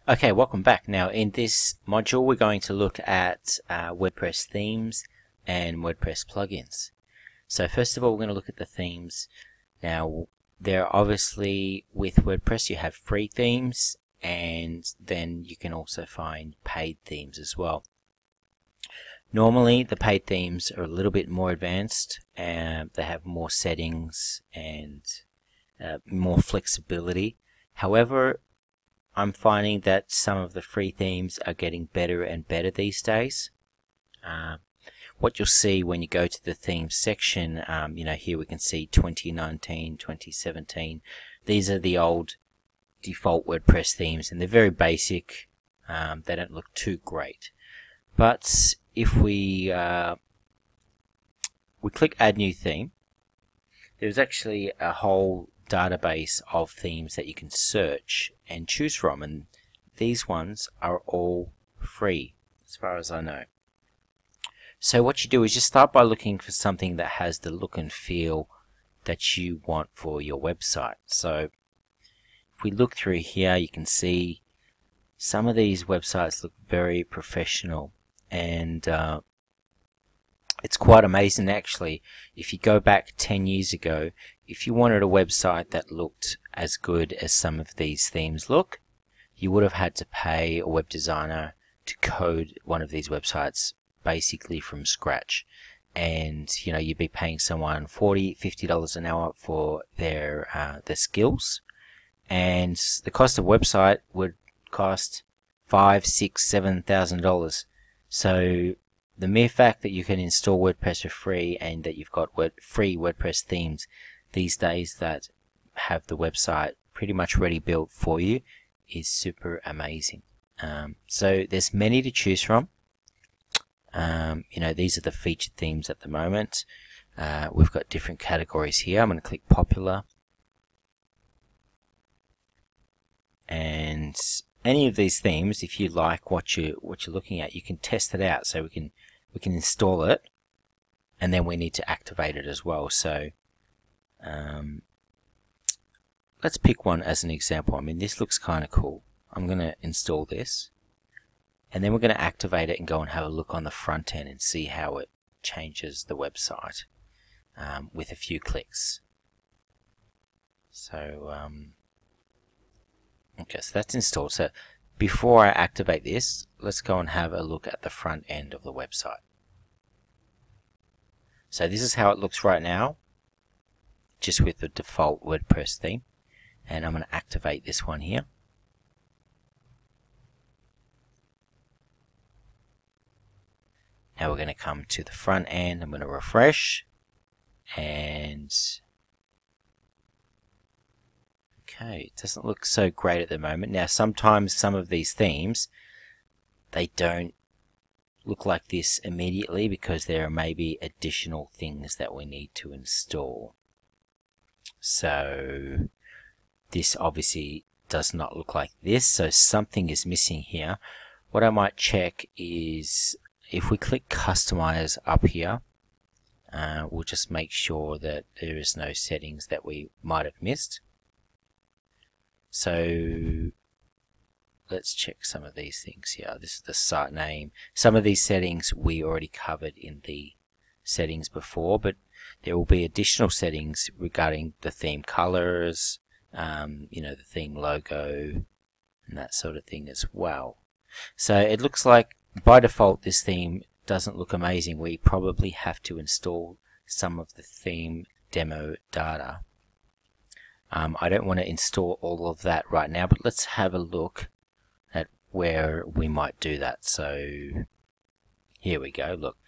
Okay, welcome back. Now in this module we're going to look at WordPress themes and WordPress plugins. So first of all we're going to look at the themes. Now there obviously with WordPress you have free themes, and then you can also find paid themes as well. Normally the paid themes are a little bit more advanced and they have more settings and more flexibility. However, I'm finding that some of the free themes are getting better and better these days. What you'll see when you go to the themes section, here we can see 2019, 2017. These are the old default WordPress themes, and they're very basic. They don't look too great. But if we click Add New Theme, there's actually a whole database of themes that you can search and choose from, and these ones are all free as far as I know. So what you do is just start by looking for something that has the look and feel that you want for your website. So if we look through here, you can see some of these websites look very professional, and it's quite amazing actually. If you go back 10 years ago, if you wanted a website that looked as good as some of these themes look, you would have had to pay a web designer to code one of these websites basically from scratch. And you'd be paying someone $40, $50 an hour for their skills, and the cost of a website would cost $5,000, $6,000, $7,000. So the mere fact that you can install WordPress for free and that you've got free WordPress themes these days that have the website pretty much ready built for you is super amazing. So there's many to choose from. These are the featured themes at the moment. We've got different categories here. I'm going to click popular, and any of these themes, if you like what you're looking at, you can test it out. So we can install it, and then we need to activate it as well. So let's pick one as an example. I mean, this looks kind of cool. I'm going to install this, and then we're going to activate it and go and have a look on the front end and see how it changes the website with a few clicks. So okay, so that's installed. So before I activate this, let's go and have a look at the front end of the website. So this is how it looks right now, just with the default WordPress theme. And I'm going to activate this one here. Now we're going to come to the front end. I'm going to refresh, and okay, it doesn't look so great at the moment. Now sometimes some of these themes, they don't look like this immediately because there are maybe additional things that we need to install. So this obviously does not look like this, so something is missing here. What I might check is if we click customize up here, we'll just make sure that there is no settings that we might have missed. So let's check some of these things here. This is the site name. Some of these settings we already covered in the settings before, but there will be additional settings regarding the theme colors, the theme logo, and that sort of thing as well. So it looks like by default this theme doesn't look amazing. We probably have to install some of the theme demo data. I don't want to install all of that right now, but let's have a look at where we might do that. So here we go. Look,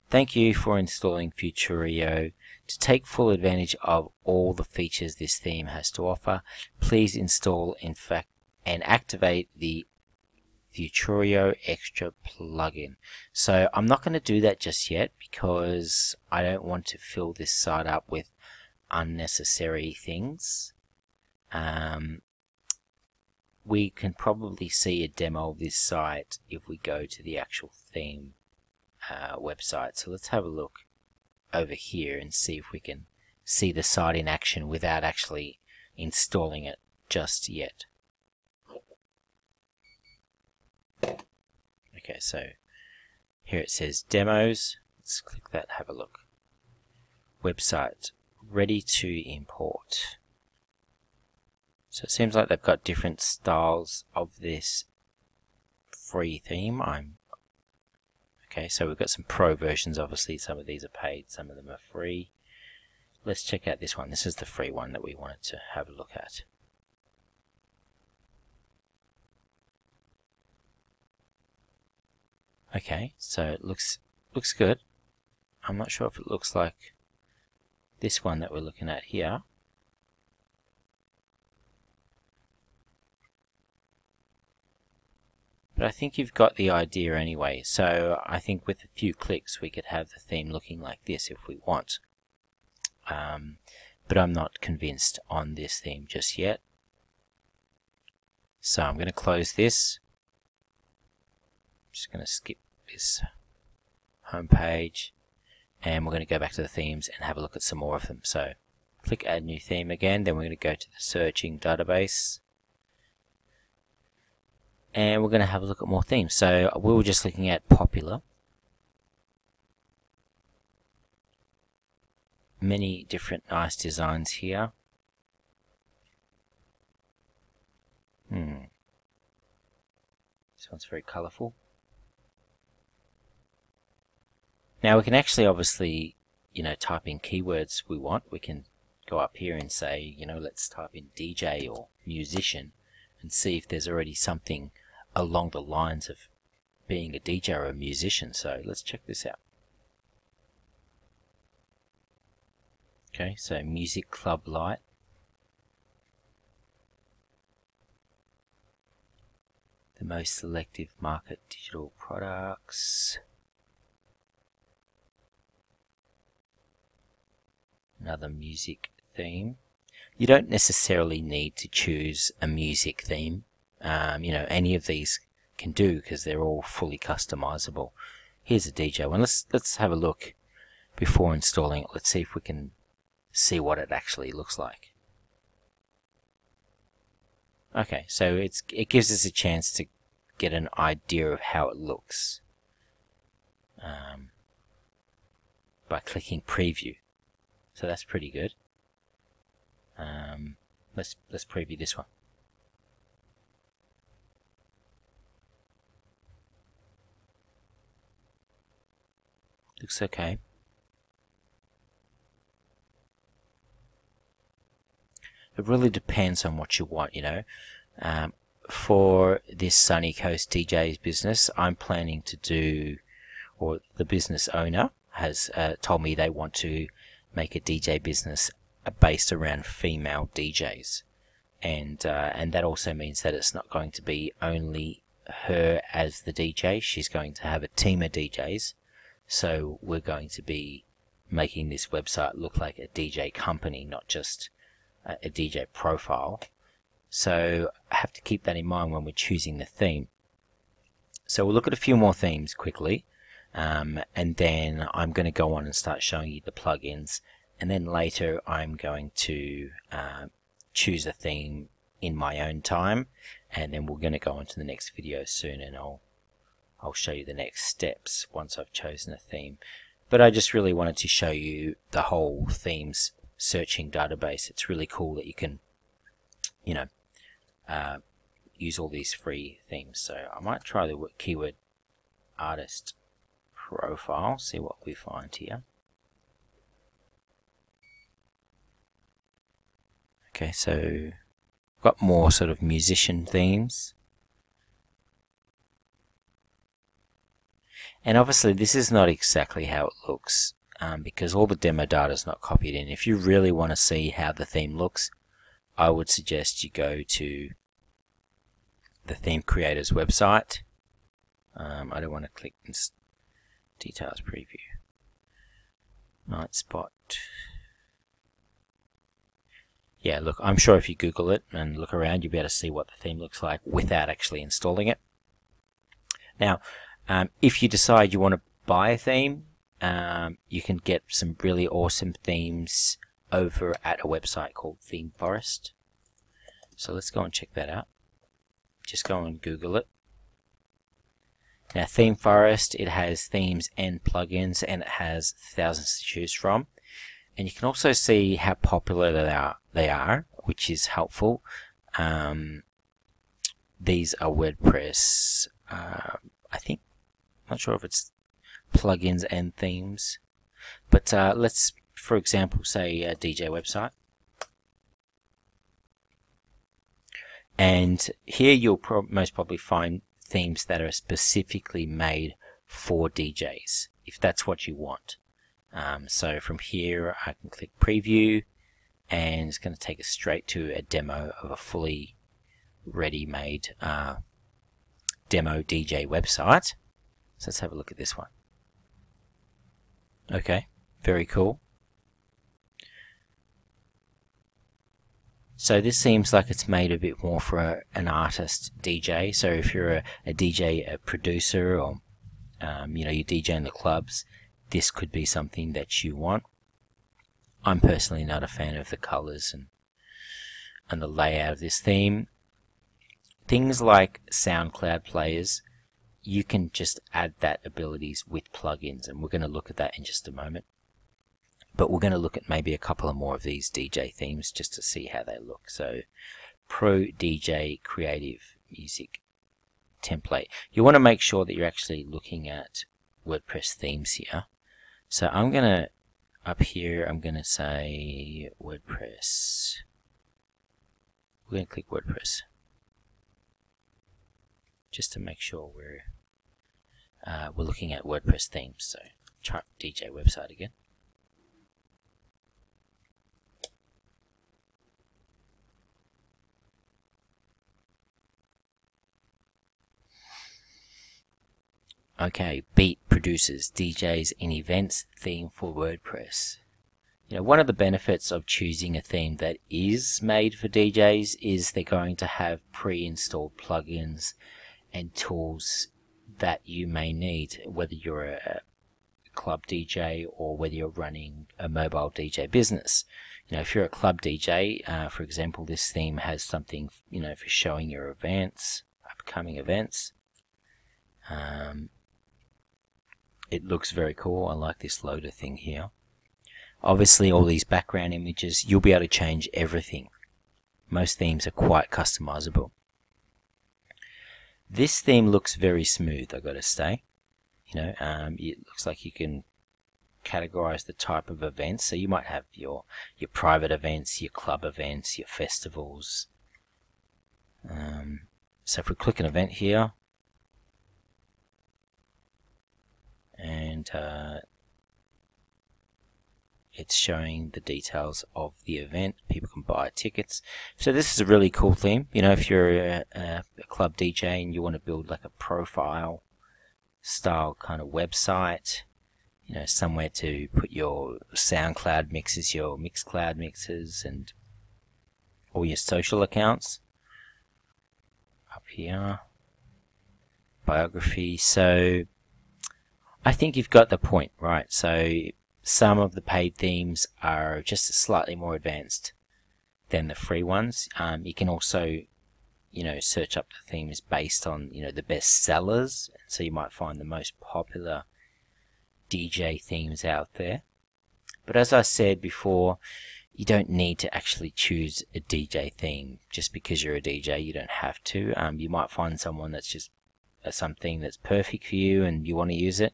thank you for installing Futurio. To take full advantage of all the features this theme has to offer, please install and activate the Futurio Extra plugin. So I'm not going to do that just yet because I don't want to fill this site up with unnecessary things. We can probably see a demo of this site if we go to the actual theme website. So let's have a look over here and see if we can see the site in action without actually installing it just yet. Okay, so here it says demos. Let's click that, have a look. Website ready to import. So it seems like they've got different styles of this free theme. Okay, so we've got some pro versions. Obviously some of these are paid, some of them are free. Let's check out this one. This is the free one that we wanted to have a look at. Okay, so it looks good. I'm not sure if it looks like this one that we're looking at here. But I think you've got the idea anyway. So I think with a few clicks we could have the theme looking like this if we want. But I'm not convinced on this theme just yet. So I'm going to close this. I'm just going to skip this home page, and we're going to go back to the themes and have a look at some more of them. So click add new theme again, then we're going to go to the searching database, and we're going to have a look at more themes. So we were just looking at popular. Many different nice designs here. This one's very colourful. Now we can actually obviously, type in keywords we want. We can go up here and say, let's type in DJ or musician and see if there's already something along the lines of being a DJ or a musician. So let's check this out. Okay, so music club light. The most selective market digital products. Another music theme. You don't necessarily need to choose a music theme. Any of these can do because they're all fully customizable. Here's a DJ one. Let's have a look before installing it. Let's see if we can see what it actually looks like. Okay, so it gives us a chance to get an idea of how it looks by clicking preview. So that's pretty good. Let's preview this one. Looks okay. It really depends on what you want, For this Sunny Coast DJ's business, I'm planning to do, or the business owner has told me they want to make a DJ business based around female DJs, and that also means that it's not going to be only her as the DJ. She's going to have a team of DJs, so we're going to be making this website look like a DJ company, not just a DJ profile. So I have to keep that in mind when we're choosing the theme. So we'll look at a few more themes quickly, and then I'm going to go on and start showing you the plugins, and then later I'm going to choose a theme in my own time, and then we're going to go on to the next video soon, and I'll show you the next steps once I've chosen a theme. But I just really wanted to show you the whole themes searching database. It's really cool that you can use all these free themes. So I might try the keyword artist profile, see what we find here. Okay, so got more sort of musician themes, and obviously this is not exactly how it looks because all the demo data is not copied in. If you really want to see how the theme looks, I would suggest you go to the theme creator's website. I don't want to click details preview. Night spot. Yeah, look, I'm sure if you Google it and look around, you'll be able to see what the theme looks like without actually installing it. Now, if you decide you want to buy a theme, you can get some really awesome themes over at a website called Theme Forest. So let's go and check that out. Just go and Google it. Now Theme Forest, it has themes and plugins, and it has thousands to choose from. And you can also see how popular they are, which is helpful. These are WordPress, I think, not sure if it's plugins and themes, but let's, for example, say a DJ website. And here you'll most probably find themes that are specifically made for DJs, if that's what you want. So from here I can click preview, and it's going to take us straight to a demo of a fully ready-made demo DJ website. So let's have a look at this one. Okay, very cool. So this seems like it's made a bit more for an artist DJ. So if you're a DJ, a producer, or you know, you DJ in the clubs, this could be something that you want. I'm personally not a fan of the colors and the layout of this theme. Things like SoundCloud players, you can just add that abilities with plugins, and we're going to look at that in just a moment. But we're going to look at maybe a couple of more of these DJ themes just to see how they look. So Pro DJ Creative Music Template. You want to make sure that you're actually looking at WordPress themes here. So I'm going to, up here, I'm going to say WordPress. We're going to click WordPress just to make sure we're looking at WordPress themes. So try DJ website again. Okay, beat producers, DJs, and events theme for WordPress. You know, one of the benefits of choosing a theme that is made for DJs is they're going to have pre-installed plugins and tools that you may need, whether you're a club DJ or whether you're running a mobile DJ business. You know, if you're a club DJ, for example, this theme has something, you know, for showing your events, upcoming events. It looks very cool. I like this loader thing here. Obviously, all these background images, you'll be able to change everything. Most themes are quite customizable. This theme looks very smooth, I've got to say. You know, it looks like you can categorize the type of events. So you might have your private events, your club events, your festivals. So if we click an event here, and it's showing the details of the event. People can buy tickets. So this is a really cool theme. You know, if you're a club DJ and you want to build like a profile style kind of website, you know, somewhere to put your SoundCloud mixes, your Mixcloud mixes, and all your social accounts. Up here, biography. So I think you've got the point, right? So some of the paid themes are just slightly more advanced than the free ones. You can also, you know, search up the themes based on, you know, the best sellers. So you might find the most popular DJ themes out there. But as I said before, you don't need to actually choose a DJ theme. Just because you're a DJ, you don't have to. You might find someone that's just something that's perfect for you and you want to use it.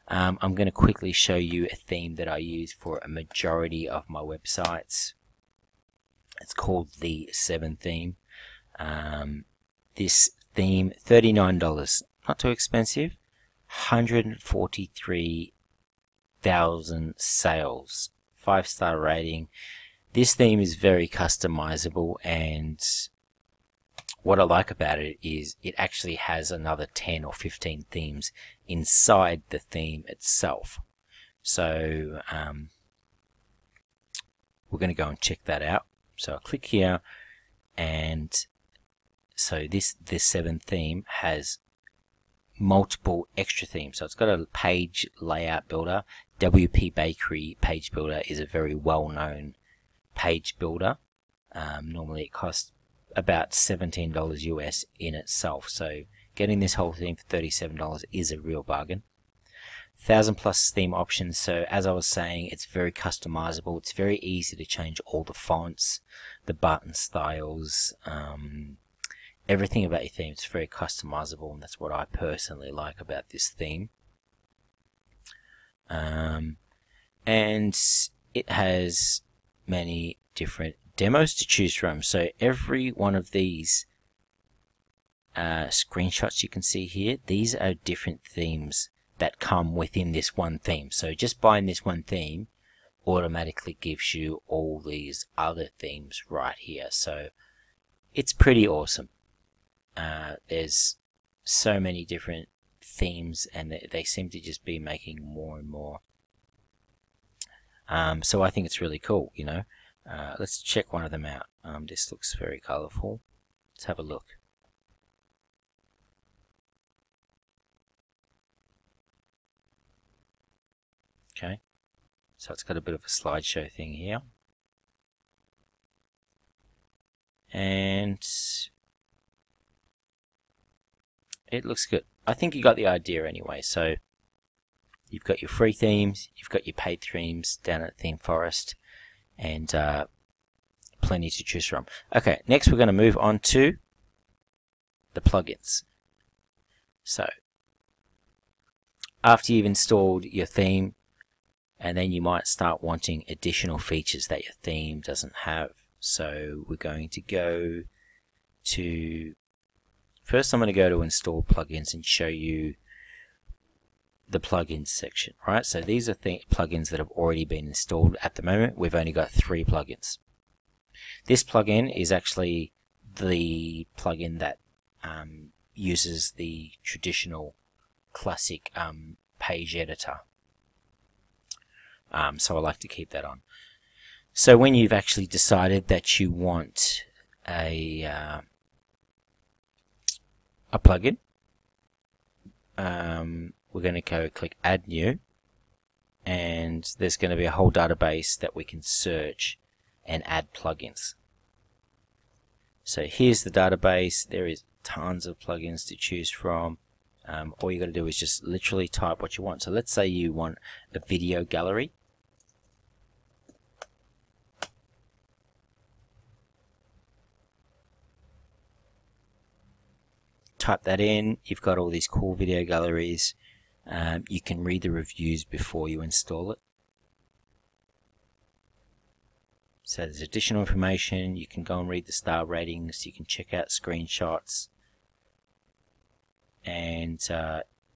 I'm going to quickly show you a theme that I use for a majority of my websites. It's called the 7 theme. This theme, $39, not too expensive. 143,000 sales, 5-star rating. This theme is very customizable, and what I like about it is it actually has another 10 or 15 themes inside the theme itself. So we're going to go and check that out. So I'll click here, and so this 7 theme has multiple extra themes. So it's got a page layout builder. WP Bakery page builder is a very well-known page builder. Normally it costs about $17 US in itself, so getting this whole theme for $37 is a real bargain. 1,000+ theme options, so as I was saying, it's very customizable. It's very easy to change all the fonts, the button styles, everything about your theme is very customizable, and that's what I personally like about this theme. And it has many different demos to choose from, so every one of these screenshots you can see here, these are different themes that come within this one theme. So just buying this one theme automatically gives you all these other themes right here, so it's pretty awesome. There's so many different themes, and they seem to just be making more and more. So I think it's really cool, you know. Let's check one of them out. This looks very colorful. Let's have a look. Okay, so it's got a bit of a slideshow thing here, and it looks good. I think you got the idea anyway. So you've got your free themes, you've got your paid themes down at Theme Forest, and plenty to choose from. Okay, next we're going to move on to the plugins. So after you've installed your theme, and then you might start wanting additional features that your theme doesn't have. So we're going to go to, first I'm going to go to install plugins and show you the plugins section, right? So these are plugins that have already been installed. At the moment we've only got 3 plugins. This plugin is actually the plugin that uses the traditional classic page editor. So I like to keep that on. So when you've actually decided that you want a plugin, we're going to go click Add New, and there's going to be a whole database that we can search and add plugins. So here's the database. There is tons of plugins to choose from. All you got to do is just literally type what you want. So let's say you want a video gallery. Type that in. You've got all these cool video galleries. You can read the reviews before you install it. So there's additional information. You can go and read the star ratings. You can check out screenshots. And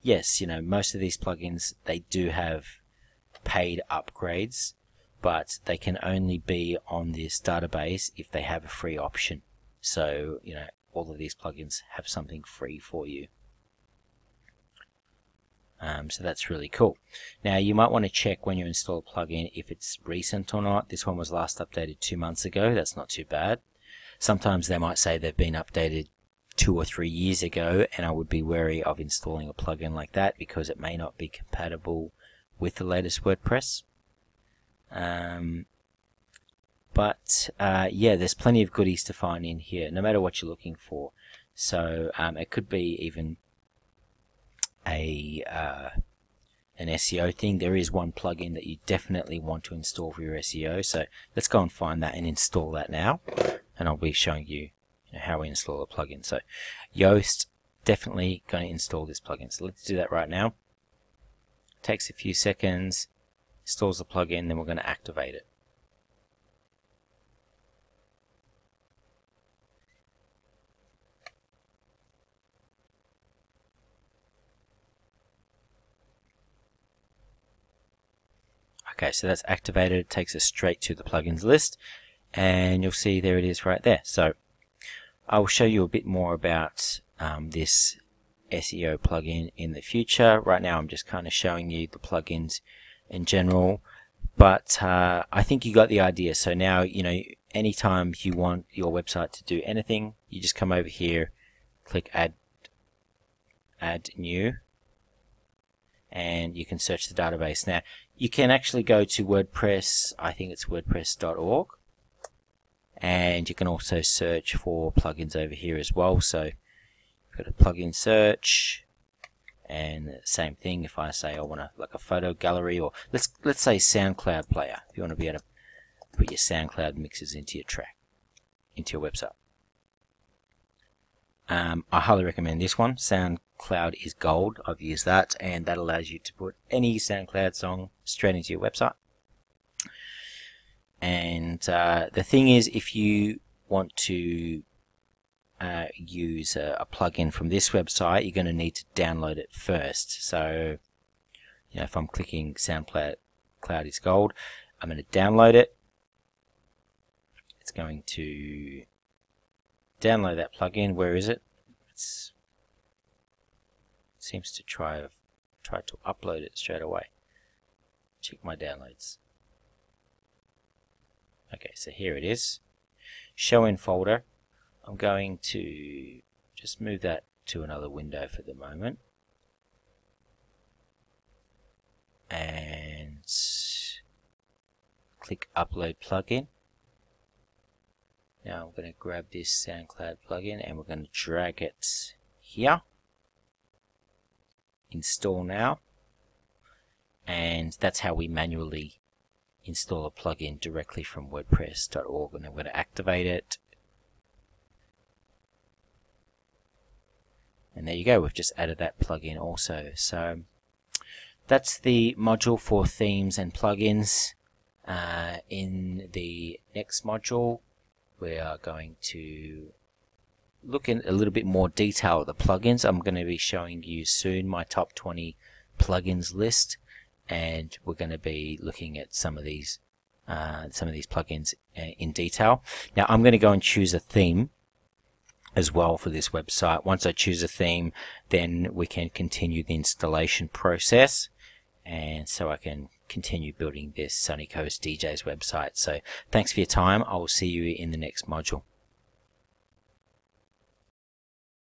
yes, you know, most of these plugins, they do have paid upgrades, but they can only be on this database if they have a free option. So, you know, all of these plugins have something free for you. So that's really cool. Now you might want to check when you install a plugin if it's recent or not. This one was last updated 2 months ago. That's not too bad. Sometimes they might say they've been updated 2 or 3 years ago, and I would be wary of installing a plugin like that because it may not be compatible with the latest WordPress. But yeah, there's plenty of goodies to find in here, no matter what you're looking for. So it could be even an SEO thing. There is one plugin that you definitely want to install for your SEO. So let's go and find that and install that now, and I'll be showing you how we install a plugin. So Yoast, definitely going to install this plugin. So let's do that right now. Takes a few seconds, installs the plugin, then we're going to activate it. Okay, so that's activated. It takes us straight to the plugins list, and you'll see there it is right there. So I will show you a bit more about this SEO plugin in the future. Right now I'm just kind of showing you the plugins in general, but I think you got the idea. So now, you know, anytime you want your website to do anything, you just come over here, click Add New, and you can search the database. Now you can actually go to WordPress, I think it's wordpress.org, and you can also search for plugins over here as well. So Got a plugin search, and same thing. If I say I want a photo gallery, or let's say SoundCloud player. If you want to be able to put your SoundCloud mixes into your track, into your website. I highly recommend this one. SoundCloud is gold. I've used that, and that allows you to put any SoundCloud song straight into your website. And the thing is, if you want to use a plugin from this website, you're going to need to download it first. So, if I'm clicking SoundCloud is gold, I'm going to download it. It's going to download that plugin. Where is it? It seems to try to upload it straight away. Check my downloads. Okay, so here it is. Show in folder. I'm going to just move that to another window for the moment. And click upload plugin. Now I'm going to grab this SoundCloud plugin and we're going to drag it here. Install now. And that's how we manually install a plugin directly from WordPress.org. And I'm going to activate it. And there you go, we've just added that plugin also. So that's the module for themes and plugins. In the next module, we are going to look in a little bit more detail at the plugins. I'm going to be showing you soon my top 20 plugins list, and we're going to be looking at some of these plugins in detail. Now I'm going to go and choose a theme as well for this website. Once I choose a theme, then we can continue the installation process, and so I can continue building this Sunny Coast DJs website. So thanks for your time. I will see you in the next module.